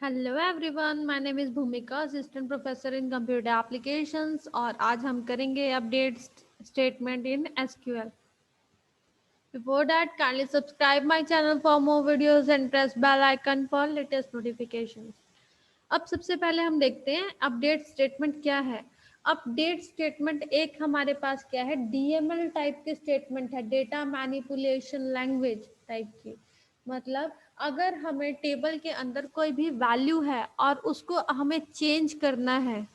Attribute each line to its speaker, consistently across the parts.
Speaker 1: Hello everyone, my name is Bhumika, assistant professor in computer applications. और आज हम करेंगे update statement in SQL. Before that, kindly subscribe my channel for more videos and press bell icon for latest notifications. अब सबसे पहले हम देखते हैं अपडेट स्टेटमेंट क्या है। अपडेट स्टेटमेंट एक हमारे पास क्या है, डीएमएल टाइप की स्टेटमेंट है, डेटा मैनिपुलेशन लैंग्वेज टाइप की। मतलब अगर हमें टेबल के अंदर कोई भी वैल्यू है और उसको हमें चेंज करना है,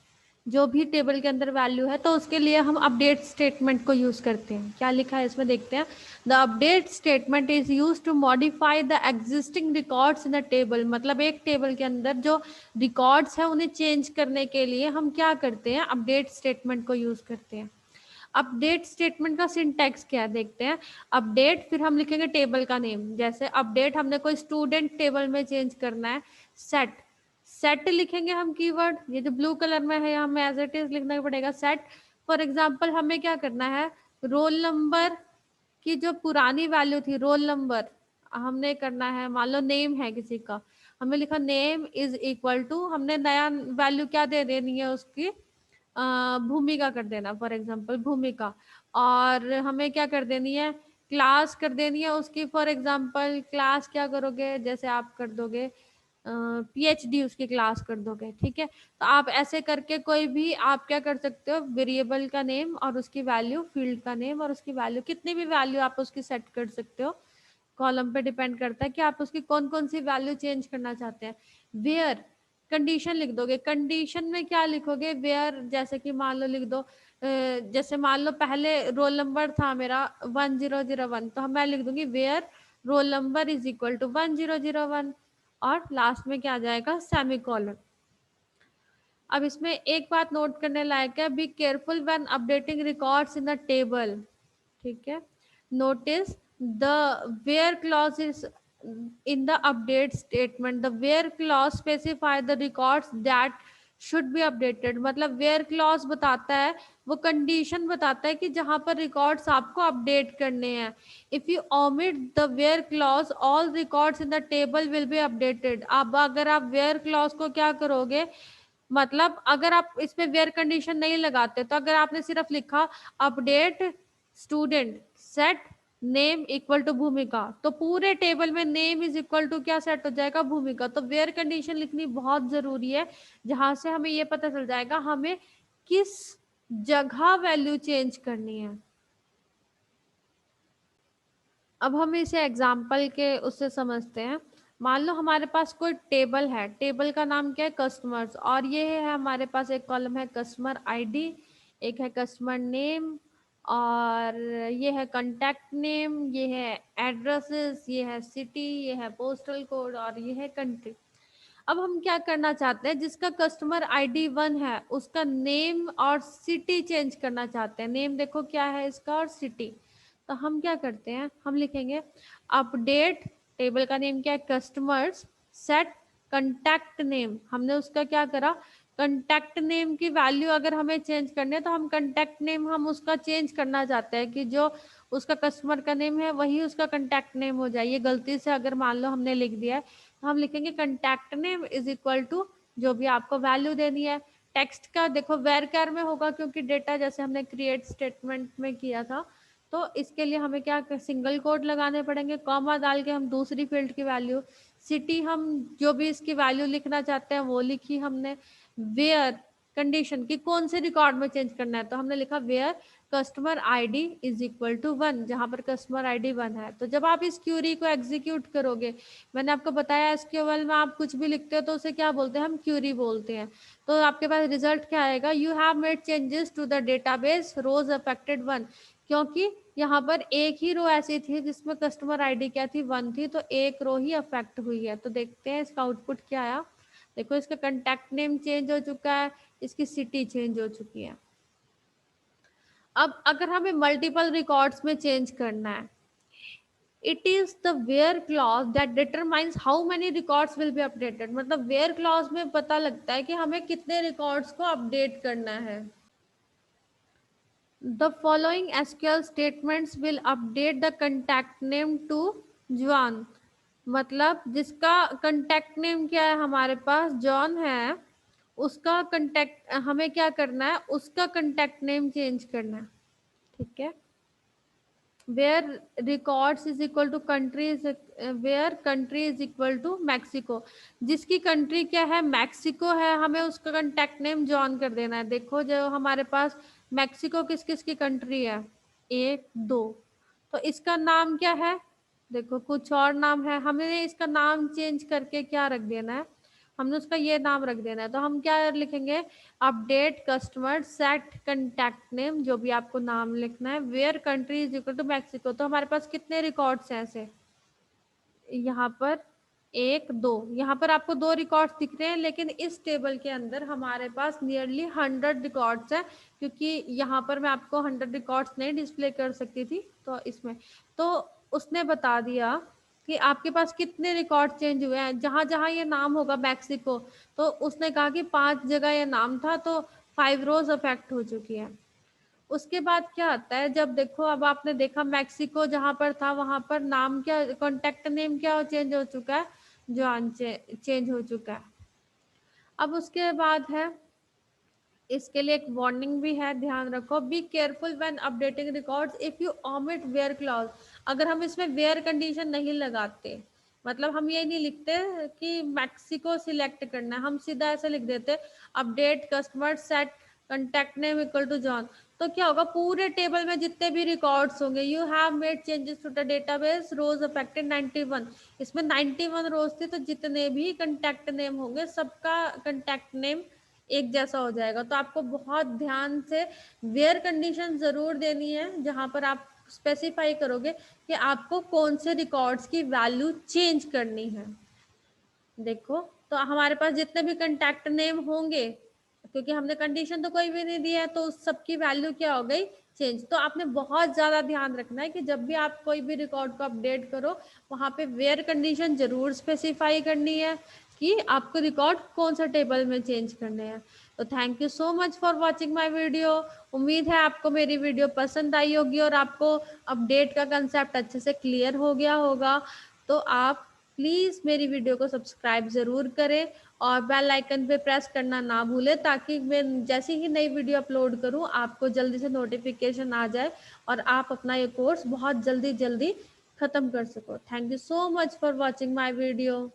Speaker 1: जो भी टेबल के अंदर वैल्यू है, तो उसके लिए हम अपडेट स्टेटमेंट को यूज करते हैं। क्या लिखा है इसमें देखते हैं। The update statement is use to modify the existing records in the table. मतलब एक टेबल के अंदर जो रिकॉर्ड्स है उन्हें चेंज करने के लिए हम क्या करते हैं, अपडेट स्टेटमेंट को यूज करते हैं। अपडेट स्टेटमेंट का सिंटैक्स क्या है देखते हैं। अपडेट, फिर हम लिखेंगे टेबल का नेम। जैसे अपडेट हमने कोई स्टूडेंट टेबल में चेंज करना है, सेट। सेट लिखेंगे हम कीवर्ड, ये जो ब्लू कलर में है हमें एज इट इज लिखना पड़ेगा सेट। फॉर एग्जांपल हमें क्या करना है, रोल नंबर की जो पुरानी वैल्यू थी, रोल नंबर हमने करना है, मान लो नेम है किसी का, हमें लिखा नेम इज इक्वल टू, हमने नया वैल्यू क्या दे देनी है उसकी, भूमिका कर देना, फॉर एग्जांपल भूमिका। और हमें क्या कर देनी है, क्लास कर देनी है उसकी। फॉर एग्जांपल क्लास क्या करोगे, जैसे आप कर दोगे पीएचडी, उसकी क्लास कर दोगे, ठीक है। तो आप ऐसे करके कोई भी आप क्या कर सकते हो, वेरिएबल का नेम और उसकी वैल्यू, फील्ड का नेम और उसकी वैल्यू, कितनी भी वैल्यू आप उसकी सेट कर सकते हो। कॉलम पे डिपेंड करता है कि आप उसकी कौन कौन सी वैल्यू चेंज करना चाहते हैं। वेयर कंडीशन लिख दोगे, कंडीशन में क्या लिखोगे, वेयर, जैसे कि मान लो लिख दो जैसे मान लो पहले रोल नंबर था मेरा 1001, तो मैं लिख दूंगी where roll number is equal to 1001, और लास्ट में क्या आ जाएगा, सेमीकोलन। अब इसमें एक बात नोट करने लायक है, be careful when updating records in the table, ठीक है। Notice the where clause is in the update statement, the where clause specify the records that should be updated. मतलब वेयर क्लॉज बताता है, वो कंडीशन बताता है कि जहां पर रिकॉर्ड्स आपको अपडेट करने हैं। If you omit the where clause, all records in the table will be updated. अब अगर आप वेयर क्लॉज को क्या करोगे, मतलब अगर आप इसमें वेयर कंडीशन नहीं लगाते, तो अगर आपने सिर्फ लिखा update student set name equal to Bhumika, तो पूरे टेबल में नेम इज इक्वल टू क्या सेट हो जाएगा, भूमिका। तो वेयर कंडीशन लिखनी बहुत जरूरी है, जहां से हमें ये पता चल जाएगा हमें किस जगह वैल्यू चेंज करनी है। अब हम इसे एग्जाम्पल के उससे समझते हैं। मान लो हमारे पास कोई टेबल है, टेबल का नाम क्या है, कस्टमर्स, और ये है हमारे पास एक कॉलम है कस्टमर आईडी, एक है कस्टमर नेम, और ये है कांटेक्ट नेम, ये है एड्रेसेस, ये है सिटी, ये है पोस्टल कोड, और ये है कंट्री। अब हम क्या करना चाहते हैं, जिसका कस्टमर आईडी 1 है उसका नेम और सिटी चेंज करना चाहते हैं। नेम देखो क्या है इसका, और सिटी। तो हम क्या करते हैं, हम लिखेंगे अपडेट, टेबल का नेम क्या है, कस्टमर्स, सेट कंटेक्ट नेम। हमने उसका क्या करा, कंटेक्ट नेम की वैल्यू अगर हमें चेंज करनी है, तो हम कंटेक्ट नेम हम उसका चेंज करना चाहते हैं कि जो उसका कस्टमर का नेम है वही उसका कंटेक्ट नेम हो जाए। ये गलती से अगर मान लो हमने लिख दिया है, तो हम लिखेंगे contact name is equal to जो भी आपको वैल्यू देनी है। टेक्स्ट का देखो वेर कैर में होगा, क्योंकि डेटा जैसे हमने क्रिएट स्टेटमेंट में किया था, तो इसके लिए हमें क्या सिंगल कोड लगाने पड़ेंगे, कॉमा डाल के हम दूसरी फील्ड की वैल्यू, सिटी हम जो भी इसकी वैल्यू लिखना चाहते हैं वो लिखी हमने। वेयर कंडीशन की कौन से रिकॉर्ड में चेंज करना है, तो हमने लिखा where customer ID is equal to 1, जहां पर कस्टमर आईडी 1 है। तो जब आप इस क्यूरी को एग्जीक्यूट करोगे, मैंने आपको बताया एसक्यूएल में आप कुछ भी लिखते हो तो उसे क्या बोलते हैं, हम क्यूरी बोलते हैं। तो आपके पास रिजल्ट क्या आएगा, you have made changes to the database rows affected 1, क्योंकि यहाँ पर एक ही रो ऐसी थी जिसमें कस्टमर आईडी क्या थी, 1 थी, तो एक रो ही अफेक्ट हुई है। तो देखते हैं इसका आउटपुट क्या आया। देखो इसका कंटेक्ट नेम चेंज हो चुका है, इसकी सिटी चेंज हो चुकी है। अब अगर हमें मल्टीपल रिकॉर्ड्स में चेंज करना है, it is the where clause that determines how many records will be updated. मतलब वेयर क्लॉज में पता लगता है कि हमें कितने रिकॉर्ड्स को अपडेट करना है। The following SQL statements will update the contact name to John. मतलब जिसका कांटेक्ट नेम क्या है हमारे पास, जॉन है, उसका कांटेक्ट हमें क्या करना है, उसका कांटेक्ट नेम चेंज करना है, ठीक है। Where records is equal to country is, where country is equal to Mexico, जिसकी कंट्री क्या है, मैक्सिको है, हमें उसका कांटेक्ट नेम जॉन कर देना है। देखो जो हमारे पास मैक्सिको किस किस की कंट्री है, एक दो, तो इसका नाम क्या है, देखो कुछ और नाम है, हमें इसका नाम चेंज करके क्या रख देना है, हमने उसका ये नाम रख देना है। तो हम क्या लिखेंगे, update customer set contact name, जो भी आपको नाम लिखना है, where country is equal to Mexico. तो हमारे पास कितने रिकॉर्ड्स हैं ऐसे, यहाँ पर एक दो, यहाँ पर आपको दो रिकॉर्ड्स दिख रहे हैं, लेकिन इस टेबल के अंदर हमारे पास नियरली 100 रिकॉर्ड्स है, क्योंकि यहाँ पर मैं आपको 100 रिकॉर्ड्स नहीं डिस्प्ले कर सकती थी, तो इसमें तो उसने बता दिया कि आपके पास कितने रिकॉर्ड चेंज हुए हैं। जहां जहां ये नाम होगा मैक्सिको, तो उसने कहा कि 5 जगह ये नाम था, तो 5 रोज अफेक्ट हो चुकी है। उसके बाद क्या आता है, जब देखो अब आपने देखा मैक्सिको जहां पर था वहां पर नाम क्या, कॉन्टेक्ट नेम क्या चेंज हो चुका है, जॉन चेंज हो चुका है। अब उसके बाद है, इसके लिए एक वार्निंग भी है, ध्यान रखो, be careful when updating records if you omit where clause. अगर हम इसमें वेयर कंडीशन नहीं लगाते, मतलब हम ये नहीं लिखते कि मैक्सिको सिलेक्ट करना है, हम सीधा ऐसे लिख देते update customer set contact name equal to John, तो क्या होगा, पूरे टेबल में जितने भी रिकॉर्ड्स होंगे, you have made changes to the database rows affected 91, इसमें 91 रोज थे, तो जितने भी कंटेक्ट नेम होंगे सबका कंटेक्ट नेम एक जैसा हो जाएगा। तो आपको बहुत ध्यान से वेयर कंडीशन जरूर देनी है, जहां पर आप स्पेसिफाई करोगे कि आपको कौन से रिकॉर्ड्स की वैल्यू चेंज करनी है। देखो तो हमारे पास जितने भी कंटेक्ट नेम होंगे, क्योंकि हमने कंडीशन तो कोई भी नहीं दी है, तो उस सबकी वैल्यू क्या हो गई, चेंज। तो आपने बहुत ज्यादा ध्यान रखना है कि जब भी आप कोई भी रिकॉर्ड को अपडेट करो, वहां पे वेयर कंडीशन जरूर स्पेसिफाई करनी है कि आपको रिकॉर्ड कौन सा टेबल में चेंज करने हैं। तो thank you so much for watching my video. उम्मीद है आपको मेरी वीडियो पसंद आई होगी और आपको अपडेट का कंसेप्ट अच्छे से क्लियर हो गया होगा। तो आप प्लीज़ मेरी वीडियो को सब्सक्राइब ज़रूर करें और बेल आइकन पे प्रेस करना ना भूलें, ताकि मैं जैसे ही नई वीडियो अपलोड करूं आपको जल्दी से नोटिफिकेशन आ जाए और आप अपना ये कोर्स बहुत जल्दी जल्दी ख़त्म कर सको। Thank you so much for watching my video.